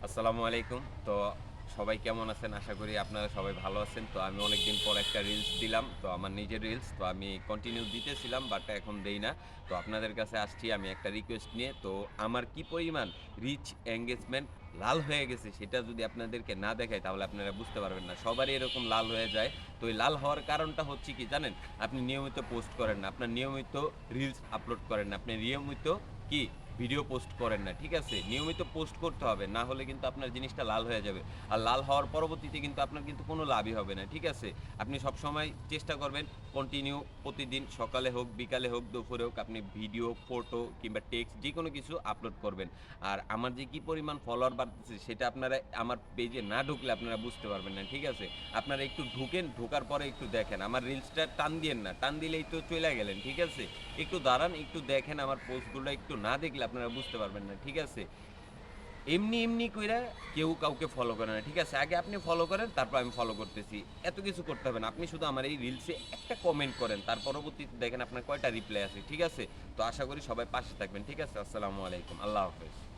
আসসালামু আলাইকুম। তো সবাই কেমন আছেন? আশা করি আপনারা সবাই ভালো আছেন। তো আমি অনেকদিন পর একটা রিলস দিলাম। তো আমার নিজের রিলস। তো আমি কন্টিনিউ দিতেছিলাম বাট এখন দেই না। তো আপনাদের কাছে আসছি আমি একটা রিকোয়েস্ট নিয়ে। তো আমার কি পরিমাণ রিচ এনগেজমেন্ট লাল হয়ে গেছে সেটা যদি আপনাদেরকে না দেখাই তাহলে আপনারা বুঝতে পারবেন না। সবারই এরকম লাল হয়ে যায়। তো এই লাল হওয়ার কারণটা হচ্ছে কি জানেন? আপনি নিয়মিত পোস্ট করেন না। আপনার নিয়মিত রিলস আপলোড করেন না। আপনি নিয়মিত কি ভিডিও পোস্ট করেন না। ঠিক আছে? নিয়মিত পোস্ট করতে হবে। না হলে কিন্তু আপনার জিনিসটা লাল হয়ে যাবে। আর লাল হওয়ার পরবর্তীতে কিন্তু আপনার কিন্তু কোনো লাভই হবে না। ঠিক আছে? আপনি সবসময় চেষ্টা করবেন কন্টিনিউ প্রতিদিন সকালে হোক, বিকালে হোক, দুপুরে হোক আপনি ভিডিও, ফটো কিংবা টেক্সট যেকোনো কিছু আপলোড করবেন। আর আমার যে কি পরিমাণ ফলোয়ার বাড়তেছে সেটা আপনারা আমার পেজে না ঢুকলে আপনারা বুঝতে পারবেন না। ঠিক আছে? আপনারা একটু ঢুকেন, ঢোকার পরে একটু দেখেন। আমার রিলসটা টান দিয়েন না। টান দিলেই তো চইলা গেলেন। ঠিক আছে? একটু দাঁড়ান, একটু দেখেন আমার পোস্টগুলো একটু না দেখলে আপনারা বুঝতে পারবেন না। ঠিক আছে? এমনি কইরা কেউ কাউকে ফলো করে না। ঠিক আছে? আগে আপনি ফলো করেন, তারপর আমি ফলো করতেছি। এত কিছু করতে হবে না। আপনি শুধু আমার এই রিলসে একটা কমেন্ট করেন। তার পরবর্তীতে দেখেন আপনার কয়টা রিপ্লাই আসে। ঠিক আছে? তো আশা করি সবাই পাশে থাকবেন। ঠিক আছে? আসসালামু আলাইকুম। আল্লাহ হাফেজ।